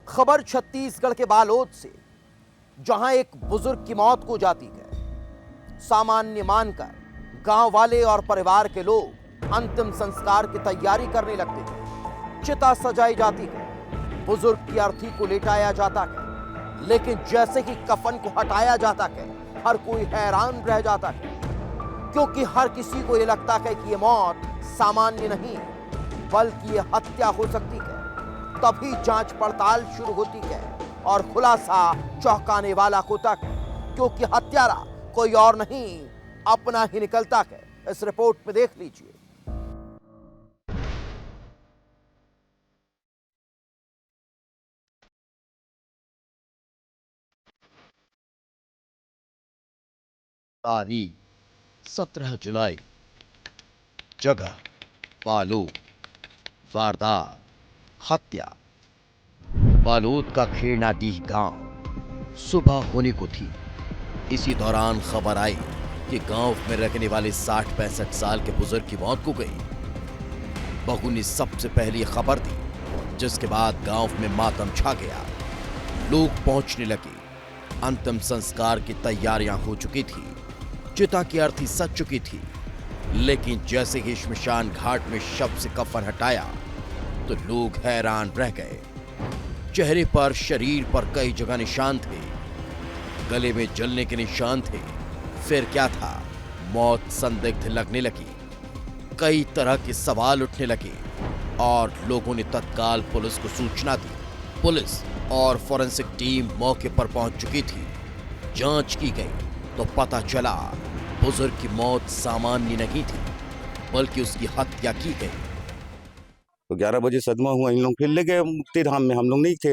खबर छत्तीसगढ़ के बालोद से, जहां एक बुजुर्ग की मौत को जाती है सामान्य मानकर गांव वाले और परिवार के लोग अंतिम संस्कार की तैयारी करने लगते हैं। चिता सजाई जाती है, बुजुर्ग की अर्थी को लेटाया जाता है, लेकिन जैसे ही कफन को हटाया जाता है, हर कोई हैरान रह जाता है, क्योंकि हर किसी को यह लगता है कि यह मौत सामान्य नहीं बल्कि यह हत्या हो सकती है। तभी जांच पड़ताल शुरू होती है और खुलासा चौंकाने वाला होता है, क्योंकि हत्यारा कोई और नहीं अपना ही निकलता है। इस रिपोर्ट में देख लीजिए। तारीख 17 जुलाई, जगह बालोद, वारदात हत्या। बालोद का खेड़नाडीह गांव सुबह होने को थी। इसी दौरान खबर आई कि गांव में रहने वाले 60-65 साल के बुजुर्ग की मौत हो गई। बहू ने सबसे पहले खबर दी, जिसके बाद गांव में मातम छा गया। लोग पहुंचने लगे। अंतिम संस्कार की तैयारियां हो चुकी थी, चिता की अर्थी सज चुकी थी, लेकिन जैसे ही श्मशान घाट में शव से कफन हटाया तो लोग हैरान रह गए। चेहरे पर, शरीर पर कई जगह निशान थे, गले में जलने के निशान थे। फिर क्या था? मौत संदिग्ध लगने लगी। कई तरह के सवाल उठने लगे और लोगों ने तत्काल पुलिस को सूचना दी। पुलिस और फॉरेंसिक टीम मौके पर पहुंच चुकी थी। जांच की गई तो पता चला बुजुर्ग की मौत सामान्य नहीं थी, बल्कि उसकी हत्या की गई। तो 11 बजे सदमा हुआ। इन लोग फिर ले गए मुक्तिधाम में, हम लोग नहीं थे,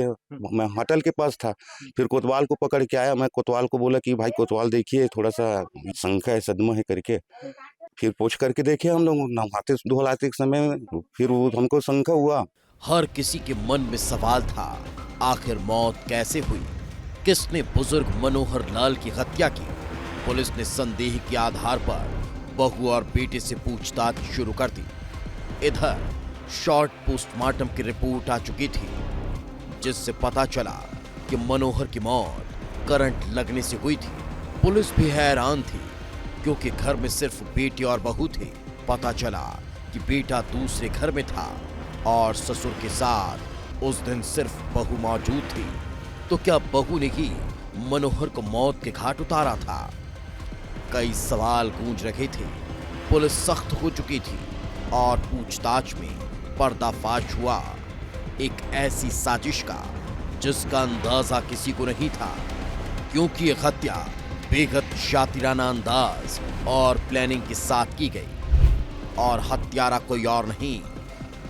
मैं होटल के पास था। फिर कोतवाल को पकड़ के आया। मैं कोतवाल को बोला कि भाई कोतवाल देखिए, थोड़ा सा शंका है, सदमा है करके। फिर पूछ करके देखे हम लोग नहाते धुलाते समय, फिर वो हमको शंका हुआ। हर किसी के मन में सवाल था, आखिर मौत कैसे हुई? किसने बुजुर्ग मनोहर लाल की हत्या की? पुलिस ने संदेह के आधार पर बहू और बेटे से पूछताछ शुरू कर दी। इधर शॉर्ट पोस्टमार्टम की रिपोर्ट आ चुकी थी, जिससे पता चला कि मनोहर की मौत करंट लगने से हुई थी। पुलिस भी हैरान थी, क्योंकि घर में सिर्फ बेटी और बहू थे। पता चला कि बेटा दूसरे घर में था और ससुर के साथ उस दिन सिर्फ बहू मौजूद थी। तो क्या बहू ने ही मनोहर को मौत के घाट उतारा था? कई सवाल गूंज रहे थे। पुलिस सख्त हो चुकी थी और पूछताछ में पर्दाफाश हुआ एक ऐसी साजिश का जिसका अंदाजा किसी को नहीं था, क्योंकि यह हत्या बेहद शातिराना अंदाज और प्लानिंग के साथ की गई और हत्यारा कोई और नहीं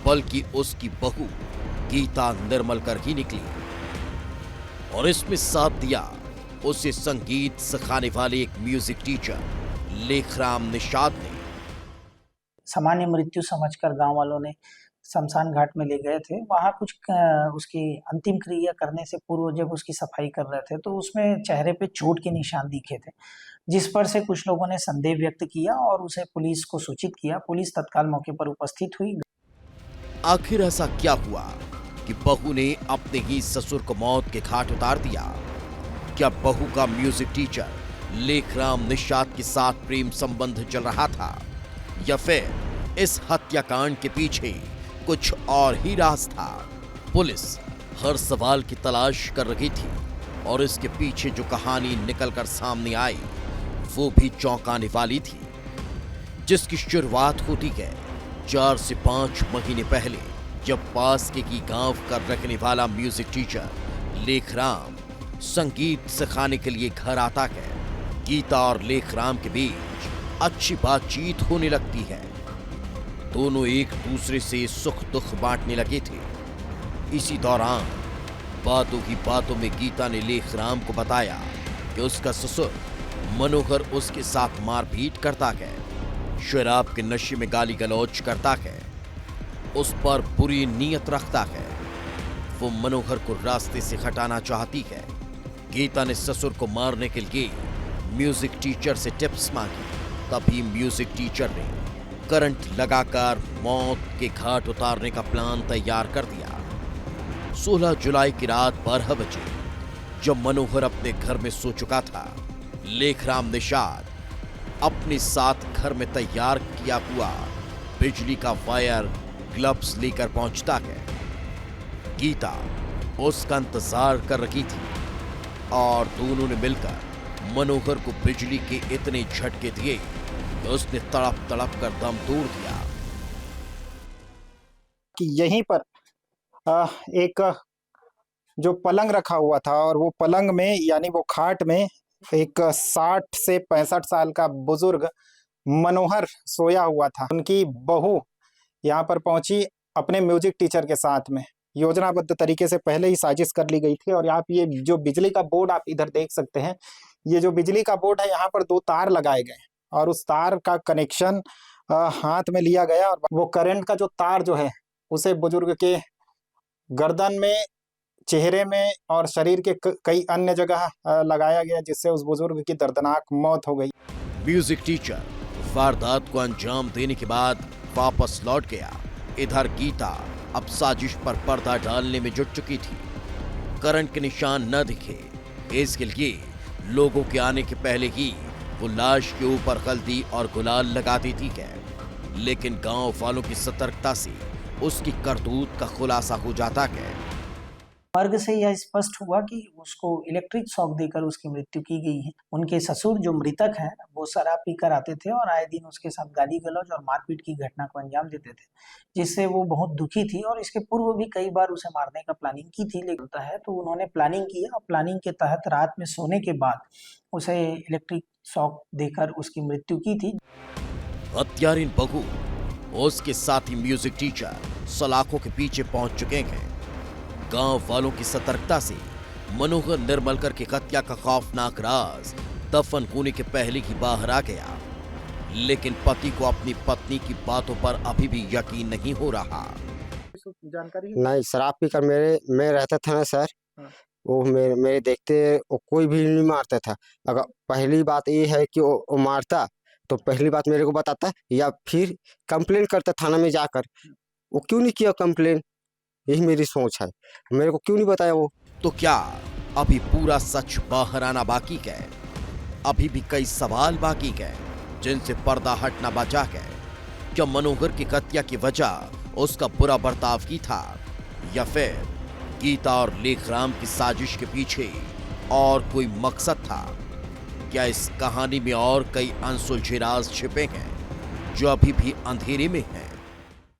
बल्कि उसकी बहू गीता निर्मल कर ही निकली। और इसमें साथ दिया उसे संगीत सिखाने वाले एक म्यूजिक टीचर लेखराम निषाद ने। सामान्य मृत्यु समझकर गांव वालों ने शमशान घाट में ले गए थे। वहां कुछ उसकी अंतिम क्रिया करने से पूर्व जब उसकी सफाई कर रहे थे तो उसमें चेहरे पे चोट के निशान दिखे थे, जिस पर से कुछ लोगों ने संदेह व्यक्त किया और उसे पुलिस को सूचित किया। पुलिस तत्काल मौके पर उपस्थित हुई। आखिर ऐसा क्या हुआ कि बहू ने अपने ही ससुर को मौत के घाट उतार दिया? क्या बहू का म्यूजिक टीचर लेखराम निषाद के साथ प्रेम संबंध चल रहा था, या फिर इस हत्याकांड के पीछे कुछ और ही राज था? पुलिस हर सवाल की तलाश कर रही थी और इसके पीछे जो कहानी निकलकर सामने आई वो भी चौंकाने वाली थी, जिसकी शुरुआत होती है 4 से 5 महीने पहले, जब पास के की गांव का रखने वाला म्यूजिक टीचर लेखराम संगीत सिखाने के लिए घर आता है। गीता और लेखराम के बीच अच्छी बातचीत होने लगती है। दोनों एक दूसरे से सुख दुख बांटने लगे थे। इसी दौरान बातों ही बातों में गीता ने लेखराम को बताया कि उसका ससुर मनोहर उसके साथ मारपीट करता है, शराब के नशे में गाली गलौज करता है, उस पर बुरी नीयत रखता है, वो मनोहर को रास्ते से हटाना चाहती है। गीता ने ससुर को मारने के लिए म्यूजिक टीचर से टिप्स मांगी। तभी म्यूजिक टीचर ने करंट लगाकर मौत के घाट उतारने का प्लान तैयार कर दिया। 16 जुलाई की रात 12 बजे जब मनोहर अपने घर में सो चुका था, लेखराम निषाद अपने साथ घर में तैयार किया हुआ बिजली का वायर ग्लव्स लेकर पहुंचता है। गीता उसका इंतजार कर रही थी और दोनों ने मिलकर मनोहर को बिजली के इतने झटके दिए कि उसने तड़प तड़प कर दम तोड़ दिया। कि यहीं पर एक जो पलंग रखा हुआ था और वो पलंग में यानी वो खाट में एक 60 से 65 साल का बुजुर्ग मनोहर सोया हुआ था। उनकी बहू यहाँ पर पहुंची अपने म्यूजिक टीचर के साथ में। योजनाबद्ध तरीके से पहले ही साजिश कर ली गई थी। और आप ये जो बिजली का बोर्ड आप इधर देख सकते हैं, ये जो बिजली का बोर्ड है, यहाँ पर 2 तार लगाए गए और उस तार का कनेक्शन हाथ में लिया गया और वो करंट का जो तार जो है उसे बुजुर्ग के गर्दन में, चेहरे में और शरीर के कई अन्य जगह लगाया गया, जिससे उस बुजुर्ग की दर्दनाक मौत हो गई। म्यूजिक टीचर वारदात को अंजाम देने के बाद वापस लौट गया। इधर गीता अब साजिश पर पर्दा डालने में जुट चुकी थी। करंट के निशान न दिखे, इसके लिए लोगों के आने के पहले ही वो लाश के ऊपर हल्दी और गुलाल लगा देती है। लेकिन गांव वालों की सतर्कता से उसकी करतूत का खुलासा हो जाता है। मर्ग से यह स्पष्ट हुआ कि उसको इलेक्ट्रिक शॉक देकर उसकी मृत्यु की गई है। उनके ससुर जो मृतक हैं वो शराब पीकर आते थे और आए दिन उसके साथ गाली गलौज और मारपीट की घटना को अंजाम देते थे, जिससे वो बहुत दुखी थी और इसके पूर्व भी कई बार उसे मारने का प्लानिंग की थी। लेकिन होता है तो उन्होंने प्लानिंग किया और प्लानिंग के तहत रात में सोने के बाद उसे इलेक्ट्रिक शॉक देकर उसकी मृत्यु की थी। हत्यारिन बहू उसके साथी म्यूजिक टीचर सलाखों के पीछे पहुंच चुके हैं। गांव वालों की सतर्कता से मनोहर निर्मलकर की हत्या का खौफनाक राज दफन होने के पहले ही बाहर आ गया। लेकिन पति को अपनी पत्नी की बातों पर अभी भी यकीन नहीं हो रहा। जानकारी नहीं, शराब पीकर मैं रहता था ना सर, वो मेरे देखते वो कोई भी नहीं मारता था। अगर पहली बात ये है कि वो मारता तो पहली बात मेरे को बताता या फिर कंप्लेन करता थाना में जाकर। वो क्यों नहीं किया कंप्लेन, यही मेरी सोच है। मेरे को क्यों नहीं बताया वो। तो क्या अभी पूरा सच बाहर आना बाकी है? अभी भी कई सवाल बाकी है जिनसे पर्दा हटना बचा है। क्या मनोहर की हत्या की वजह उसका बुरा बर्ताव की था या फिर गीता और लेखराम की साजिश के पीछे और कोई मकसद था? क्या इस कहानी में और कई अनसुलझे राज छिपे हैं जो अभी भी अंधेरे में हैं?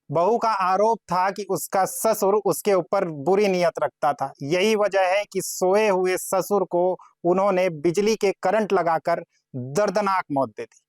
बहू का आरोप था कि उसका ससुर उसके ऊपर बुरी नीयत रखता था। यही वजह है कि सोए हुए ससुर को उन्होंने बिजली के करंट लगाकर दर्दनाक मौत दे दी।